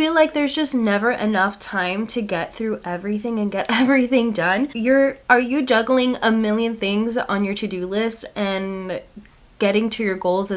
feel like there's just never enough time to get through everything and get everything done. Are you juggling a million things on your to-do list, and getting to your goals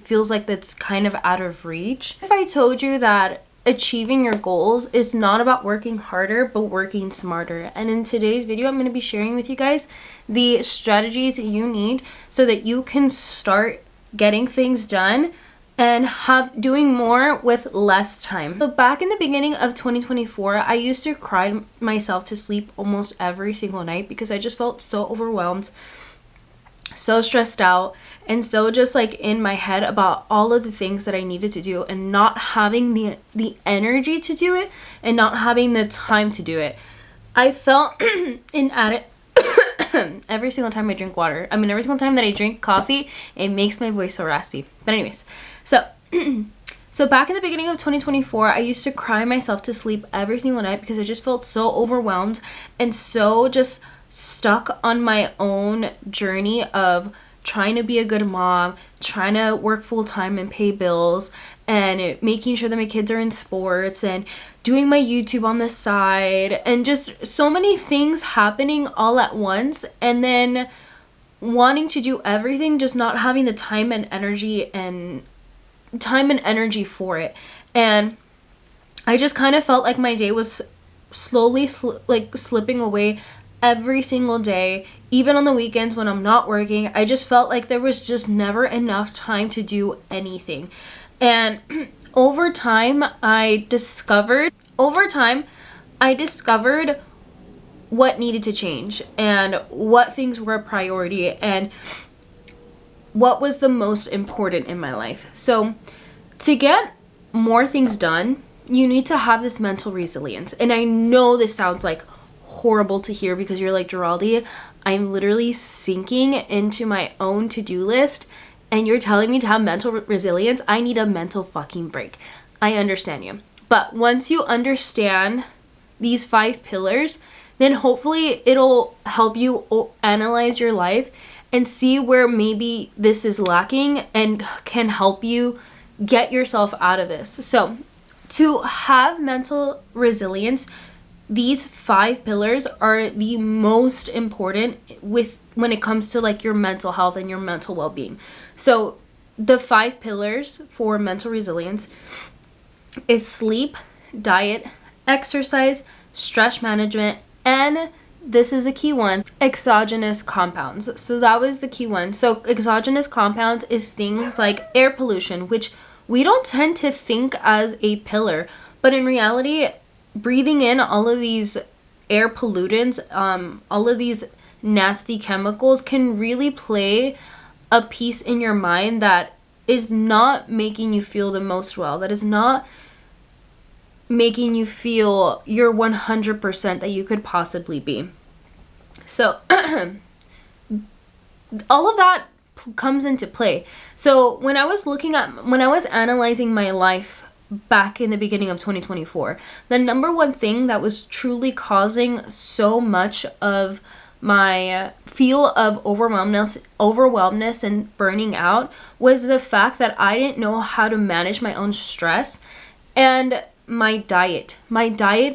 feels like that's kind of out of reach? If I told you that achieving your goals is not about working harder, but working smarter. And in today's video, I'm going to be sharing with you guys the strategies you need so that you can start getting things done and doing more with less time. So back in the beginning of 2024, I used to cry myself to sleep almost every single night because I just felt so overwhelmed, so stressed out, and so just like in my head about all of the things that I needed to do and not having the energy to do it and not having the time to do it. I felt every single time I drink water. I mean, every single time that I drink coffee, it makes my voice so raspy. But anyways, so back in the beginning of 2024, I used to cry myself to sleep every single night because I just felt so overwhelmed and so just stuck on my own journey of trying to be a good mom, trying to work full-time and pay bills, and making sure that my kids are in sports, and doing my YouTube on the side, and just so many things happening all at once, and then wanting to do everything, just not having the time and energy for it. And I just kind of felt like my day was slowly slipping away every single day. Even on the weekends when I'm not working, I just felt like there was just never enough time to do anything. And over time I discovered what needed to change and what things were a priority and what was the most important in my life. So to get more things done, you need to have this mental resilience. And I know this sounds like horrible to hear because you're like, Geraldi, I'm literally sinking into my own to-do list and you're telling me to have mental resilience. I need a mental fucking break. I understand you. But once you understand these 5 pillars, then hopefully it'll help you analyze your life and see where maybe this is lacking and can help you get yourself out of this. So to have mental resilience, these 5 pillars are the most important when it comes to like your mental health and your mental well-being. So the 5 pillars for mental resilience is sleep, diet, exercise, stress management, and this is a key one, exogenous compounds. So that was the key one. So exogenous compounds is things like air pollution, which we don't tend to think as a pillar, but in reality, breathing in all of these air pollutants, all of these nasty chemicals can really play a piece in your mind that is not making you feel the most well, that is not making you feel your 100% that you could possibly be. So all of that comes into play. So when I was analyzing my life back in the beginning of 2024, the number one thing that was truly causing so much of my feel of overwhelmness and burning out was the fact that I didn't know how to manage my own stress. And my diet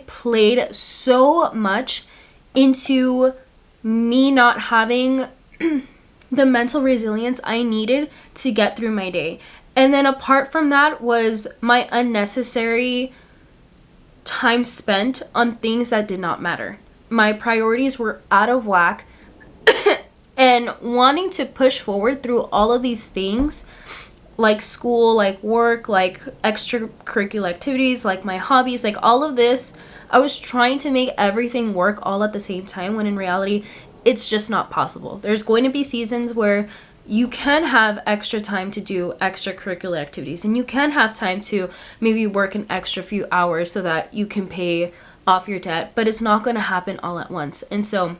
played so much into me not having the mental resilience I needed to get through my day. And then apart from that was my unnecessary time spent on things that did not matter. My priorities were out of whack and wanting to push forward through all of these things like school, like work, like extracurricular activities, like my hobbies, like all of this. I was trying to make everything work all at the same time when in reality, it's just not possible. There's going to be seasons where you can have extra time to do extracurricular activities and you can have time to maybe work an extra few hours so that you can pay off your debt, but it's not going to happen all at once. And so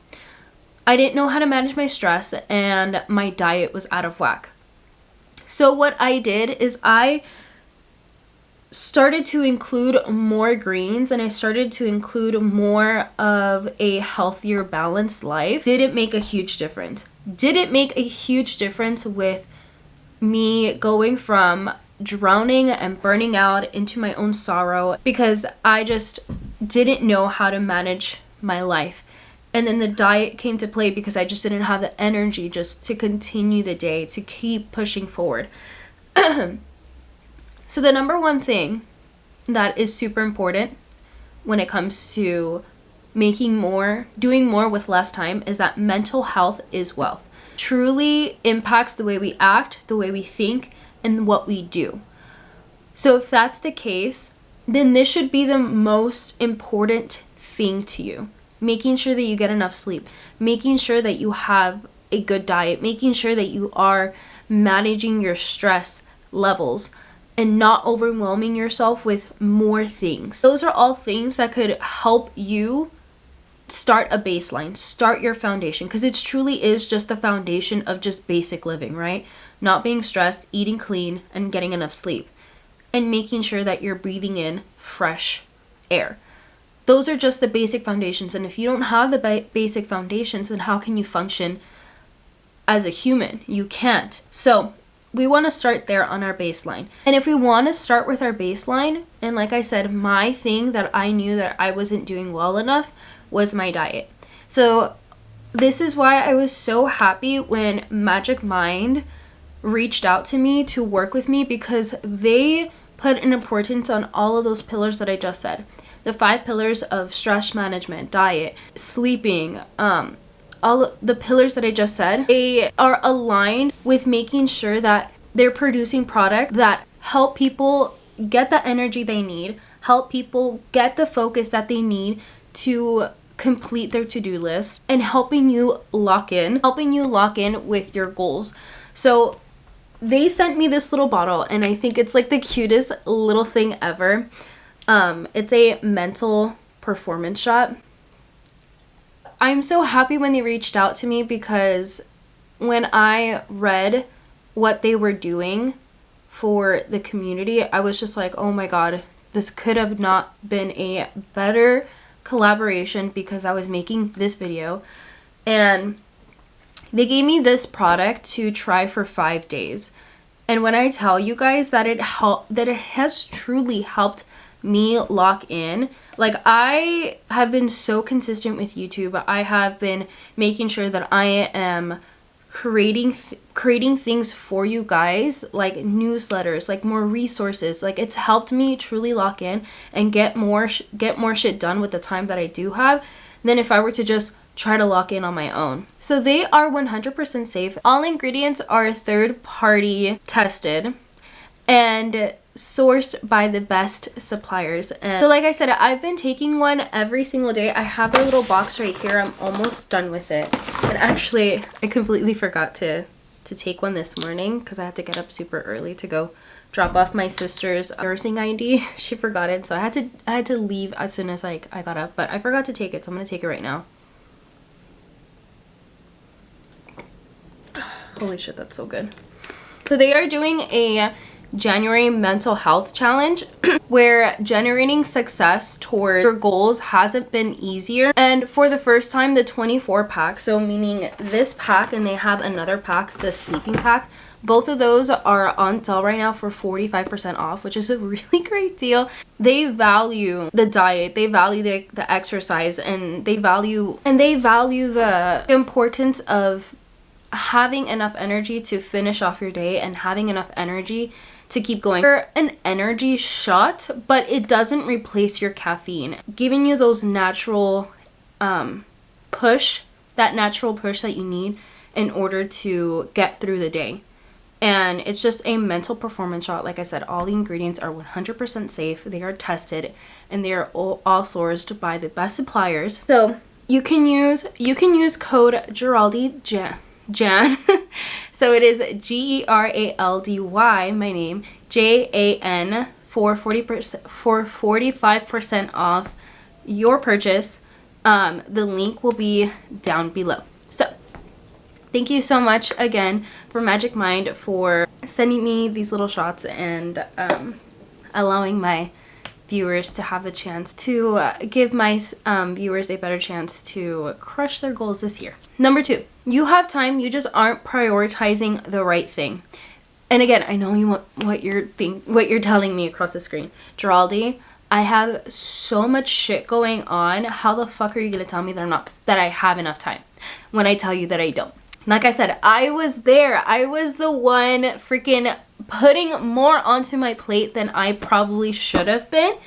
I didn't know how to manage my stress and my diet was out of whack. So what I did is I started to include more greens and I started to include more of a healthier, balanced life. Did it make a huge difference? Did it make a huge difference with me going from drowning and burning out into my own sorrow because I just didn't know how to manage my life. And then the diet came to play because I just didn't have the energy just to continue the day, to keep pushing forward. So the number one thing that is super important when it comes to making more, doing more with less time, is that mental health is wealth. Truly impacts the way we act, the way we think, and what we do. So if that's the case, then this should be the most important thing to you. Making sure that you get enough sleep, making sure that you have a good diet, making sure that you are managing your stress levels and not overwhelming yourself with more things. Those are all things that could help you start a baseline, start your foundation, because it truly is just the foundation of just basic living, right? Not being stressed, eating clean, and getting enough sleep, and making sure that you're breathing in fresh air. Those are just the basic foundations, and if you don't have the basic foundations, then how can you function as a human? You can't. So we want to start there on our baseline. And if we want to start with our baseline, and like I said, my thing that I knew that I wasn't doing well enough was my diet. So this is why I was so happy when Magic Mind reached out to me to work with me, because they put an importance on all of those pillars that I just said. The 5 pillars of stress management, diet, sleeping, all the pillars that I just said, they are aligned with making sure that they're producing products that help people get the energy they need, help people get the focus that they need to complete their to-do list, and helping you lock in with your goals. So they sent me this little bottle, and I think it's like the cutest little thing ever. It's a mental performance shot. I'm so happy when they reached out to me, because when I read what they were doing for the community, I was just like, oh my god, this could have not been a better collaboration, because I was making this video and they gave me this product to try for 5 days. And when I tell you guys that it has truly helped me lock in, like, I have been so consistent with YouTube. I have been making sure that I am creating things for you guys, like newsletters, like more resources. Like, it's helped me truly lock in and get more shit done with the time that I do have than if I were to just try to lock in on my own. So they are 100% safe. All ingredients are third-party tested and sourced by the best suppliers. And so like I said, I've been taking one every single day. I have a little box right here. I'm almost done with it. And actually, I completely forgot to take one this morning, because I had to get up super early to go drop off my sister's nursing ID. She forgot it, so I had to leave as soon as I got up, but I forgot to take it, so I'm gonna take it right now. Holy shit, that's so good. So they are doing a January mental health challenge where generating success toward your goals hasn't been easier. And for the first time, the 24 pack, so meaning this pack, and they have another pack, the sleeping pack, both of those are on sale right now for 45% off, which is a really great deal. They value the diet, they value the exercise, and they value the importance of having enough energy to finish off your day and having enough energy to keep going. They're an energy shot, but it doesn't replace your caffeine, giving you those natural push that you need in order to get through the day. And it's just a mental performance shot. Like I said, all the ingredients are 100% safe. They are tested, and they are all sourced by the best suppliers. So you can use code Geraldy Jan. So it is GERALDY, my name, JAN, for 45% off your purchase. The link will be down below. So thank you so much again for Magic Mind for sending me these little shots and allowing my viewers to have the chance to give my viewers a better chance to crush their goals this year. Number 2, you have time, you just aren't prioritizing the right thing. And again, I know you want what you're telling me across the screen. Geraldi, I have so much shit going on. How the fuck are you gonna tell me that I have enough time when I tell you that I don't? Like I said, I was there. I was the one freaking putting more onto my plate than I probably should have been,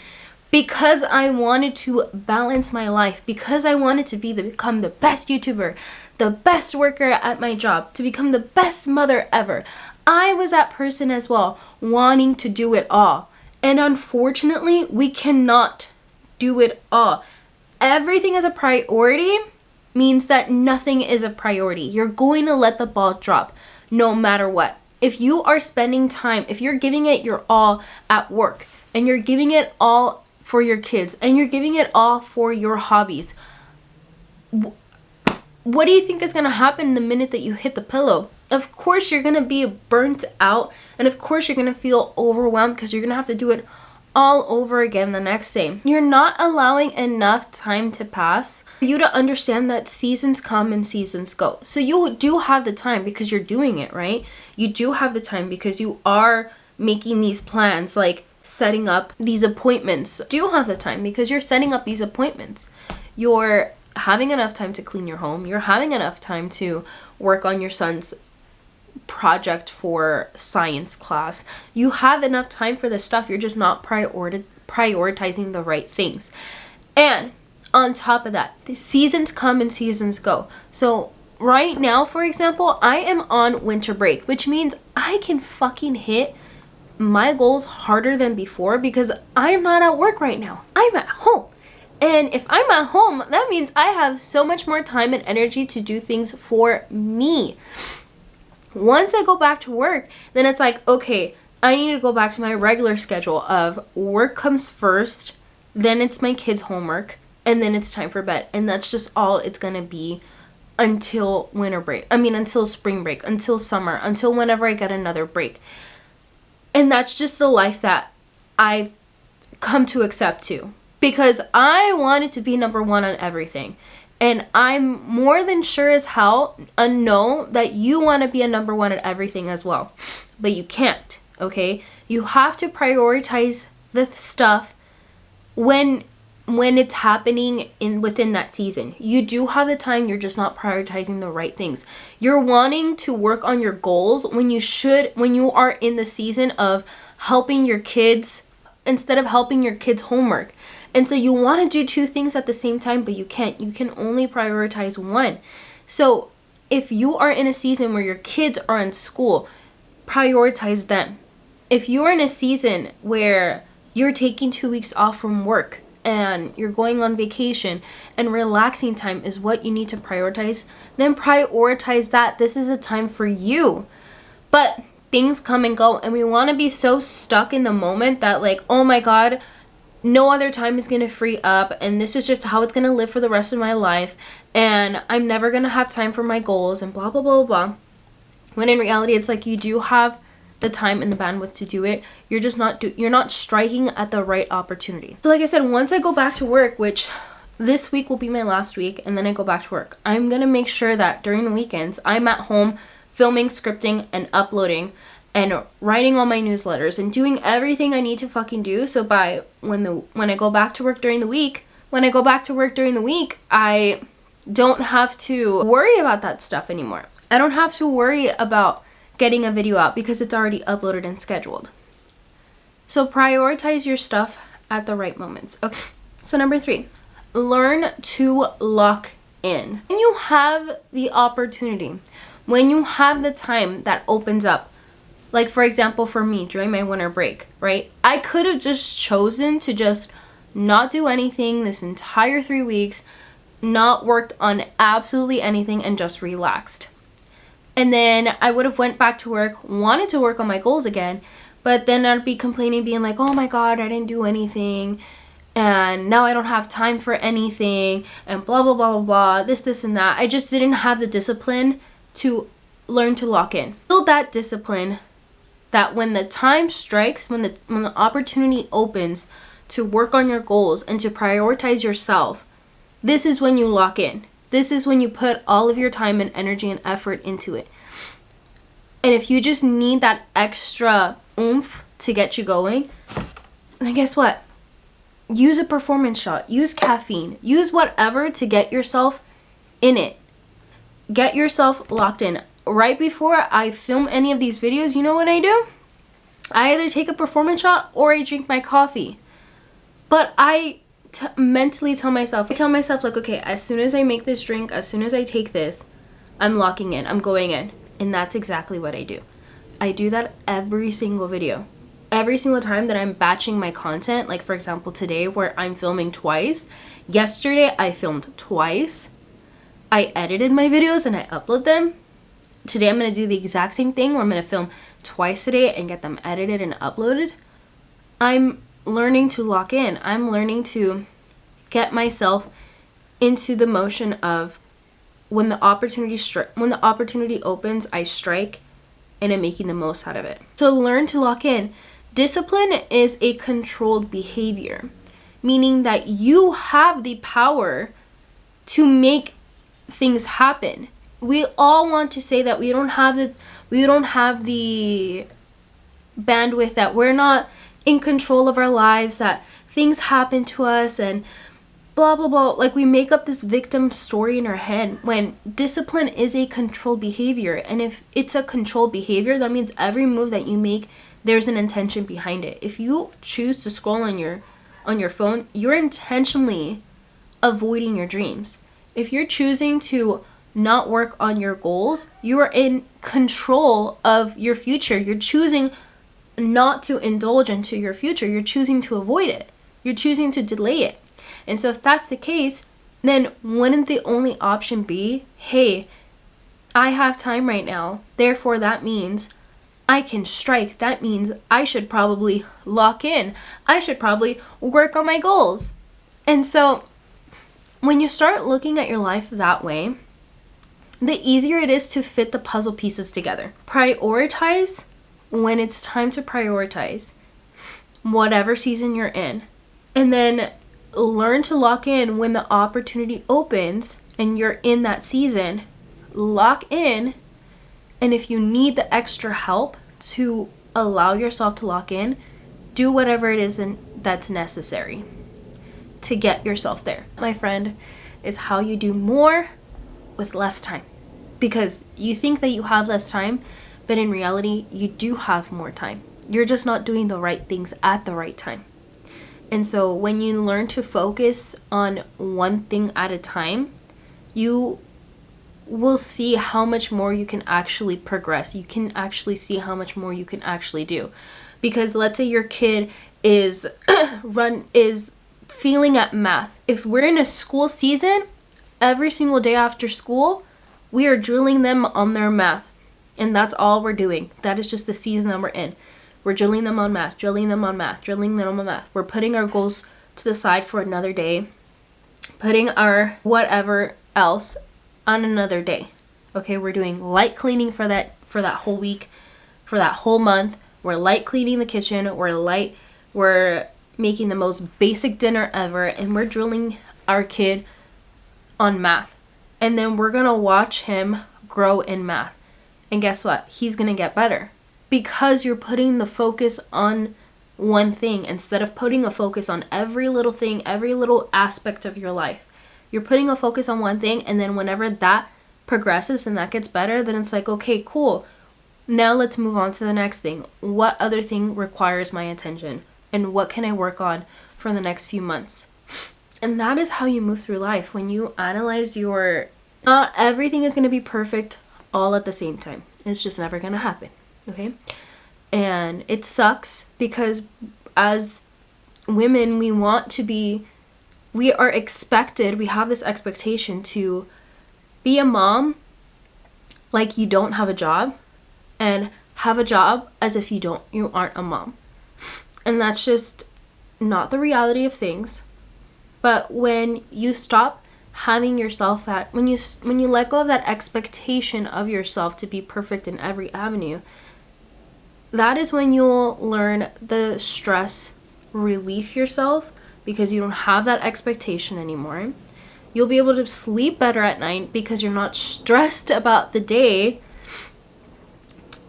because I wanted to balance my life, because I wanted to become the best YouTuber, the best worker at my job, to become the best mother ever. I was that person as well, wanting to do it all. And unfortunately, we cannot do it all. Everything is a priority means that nothing is a priority. You're going to let the ball drop no matter what. If you are spending time, if you're giving it your all at work, and you're giving it all for your kids, and you're giving it all for your hobbies, what do you think is going to happen the minute that you hit the pillow? Of course you're going to be burnt out, and of course you're going to feel overwhelmed because you're going to have to do it all over again the next day. You're not allowing enough time to pass for you to understand that seasons come and seasons go. So you do have the time because you're doing it, right? You do have the time because you are making these plans, like setting up these appointments. You do have the time because you're setting up these appointments. You're having enough time to clean your home. You're having enough time to work on your son's project for science class. You have enough time for this stuff. You're just not prioritizing the right things. And on top of that, the seasons come and seasons go. So right now, for example, I am on winter break, which means I can fucking hit my goals harder than before because I'm not at work right now. I'm at home. And if I'm at home, that means I have so much more time and energy to do things for me. Once I go back to work, then it's like, okay, I need to go back to my regular schedule of work comes first, then it's my kids' homework, and then it's time for bed. And that's just all it's going to be until until spring break, until summer, until whenever I get another break. And that's just the life that I've come to accept too. Because I wanted to be number one on everything. And I'm more than sure as hell know that you want to be a number one at everything as well. But you can't, okay? You have to prioritize the stuff when it's happening within that season. You do have the time, you're just not prioritizing the right things. You're wanting to work on your goals when you are in the season of helping your kids instead of helping your kids' homework. And so you want to do two things at the same time, but you can't. You can only prioritize one. So if you are in a season where your kids are in school, prioritize them. If you're in a season where you're taking 2 weeks off from work and you're going on vacation and relaxing time is what you need to prioritize, then prioritize that. This is a time for you. But things come and go, and we want to be so stuck in the moment that, like, oh my God, no other time is going to free up, and this is just how it's going to live for the rest of my life, and I'm never going to have time for my goals, and blah, blah, blah, blah. When in reality, it's like you do have the time and the bandwidth to do it. You're just you're not striking at the right opportunity. So like I said, once I go back to work, which this week will be my last week, and then I go back to work, I'm going to make sure that during the weekends, I'm at home filming, scripting, and uploading, and writing all my newsletters and doing everything I need to fucking do. So by when I go back to work during the week, I don't have to worry about that stuff anymore. I don't have to worry about getting a video out because it's already uploaded and scheduled. So prioritize your stuff at the right moments. Okay. So number 3, learn to lock in. When you have the opportunity, when you have the time that opens up, like, for example, for me, during my winter break, right? I could have just chosen to just not do anything this entire 3 weeks, not worked on absolutely anything, and just relaxed. And then I would have went back to work, wanted to work on my goals again, but then I'd be complaining, being like, oh my God, I didn't do anything, and now I don't have time for anything, and blah, blah, blah, blah, blah, this, and that. I just didn't have the discipline to learn to lock in. Build that discipline that when the time strikes, when the opportunity opens to work on your goals and to prioritize yourself, this is when you lock in. This is when you put all of your time and energy and effort into it. And if you just need that extra oomph to get you going, then guess what? Use a performance shot. Use caffeine. Use whatever to get yourself in it. Get yourself locked in. Right before I film any of these videos, you know what I do? I either take a performance shot or I drink my coffee. But I mentally tell myself, like, okay, as soon as I make this drink, as soon as I take this, I'm locking in. I'm going in. And that's exactly what I do. I do that every single video. Every single time that I'm batching my content, like for example today where I'm filming twice. Yesterday I filmed twice. I edited my videos and I upload them. Today I'm going to do the exact same thing where I'm going to film twice today and get them edited and uploaded. I'm learning to lock in. I'm learning to get myself into the motion of when the opportunity opens, I strike and I'm making the most out of it. So learn to lock in. Discipline is a controlled behavior, meaning that you have the power to make things happen. We all want to say that we don't have the bandwidth, that we're not in control of our lives, that things happen to us and blah blah blah. Like, we make up this victim story in our head when discipline is a controlled behavior. And if it's a controlled behavior, that means every move that you make, there's an intention behind it. If you choose to scroll on your phone, you're intentionally avoiding your dreams. If you're choosing to not work on your goals, you are in control of your future. You're choosing not to indulge into your future. You're choosing to avoid it. You're choosing to delay it. And so if that's the case, then wouldn't the only option be, hey, I have time right now, therefore that means I can strike. That means I should probably lock in. I should probably work on my goals. And so when you start looking at your life that way, the easier it is to fit the puzzle pieces together. Prioritize when it's time to prioritize, whatever season you're in. And then learn to lock in when the opportunity opens and you're in that season. Lock in. And if you need the extra help to allow yourself to lock in, do whatever it is that's necessary to get yourself there. My friend, is how you do more with less time. Because you think that you have less time, but in reality, you do have more time. You're just not doing the right things at the right time. And so when you learn to focus on one thing at a time, you will see how much more you can actually progress. You can actually see how much more you can actually do. Because let's say your kid is failing at math. If we're in a school season, every single day after school, we are drilling them on their math. And that's all we're doing. That is just the season that we're in. We're drilling them on math, drilling them on math, drilling them on math. We're putting our goals to the side for another day, putting our whatever else on another day. Okay, we're doing light cleaning for that whole week, for that whole month. We're light cleaning the kitchen. We're making the most basic dinner ever, and we're drilling our kid on math. And then we're gonna watch him grow in math. And guess what? He's gonna get better. Because you're putting the focus on one thing instead of putting a focus on every little thing, every little aspect of your life. You're putting a focus on one thing, and then whenever that progresses and that gets better, then it's like, okay, cool. Now let's move on to the next thing. What other thing requires my attention? And what can I work on for the next few months? And that is how you move through life. When you analyze not everything is going to be perfect all at the same time. It's just never going to happen. Okay? And it sucks because as women, we are expected, we have this expectation to be a mom like you don't have a job, and have a job as if you aren't a mom. And that's just not the reality of things. But when you stop having yourself when you let go of that expectation of yourself to be perfect in every avenue, that is when you'll learn the stress relief yourself, because you don't have that expectation anymore. You'll be able to sleep better at night because you're not stressed about the day.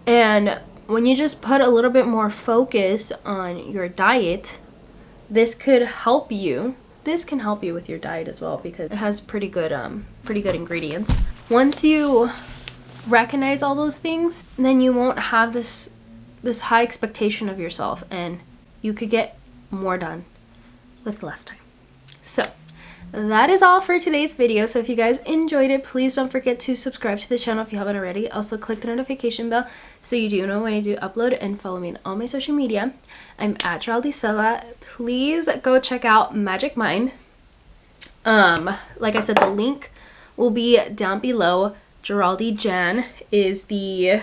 And when you just put a little bit more focus on your diet, this could help you. This can help you with your diet as well because it has pretty good ingredients. Once you recognize all those things, then you won't have this high expectation of yourself, and you could get more done with less time. So that is all for today's video. So if you guys enjoyed it, please don't forget to subscribe to the channel if you haven't already. Also click the notification bell so you do know when I do upload, and follow me on all my social media. I'm at Geraldine Silva. Please go check out Magic Mind. Like I said, the link will be down below. Geraldine Jan is the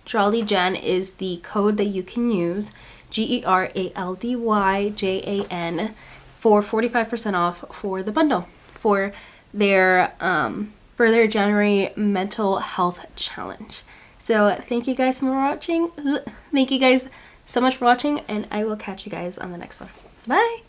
code that you can use. GERALDYJAN for 45% off for the bundle for their January mental health challenge. So thank you guys for watching. Thank you guys so much for watching, and I will catch you guys on the next one. Bye.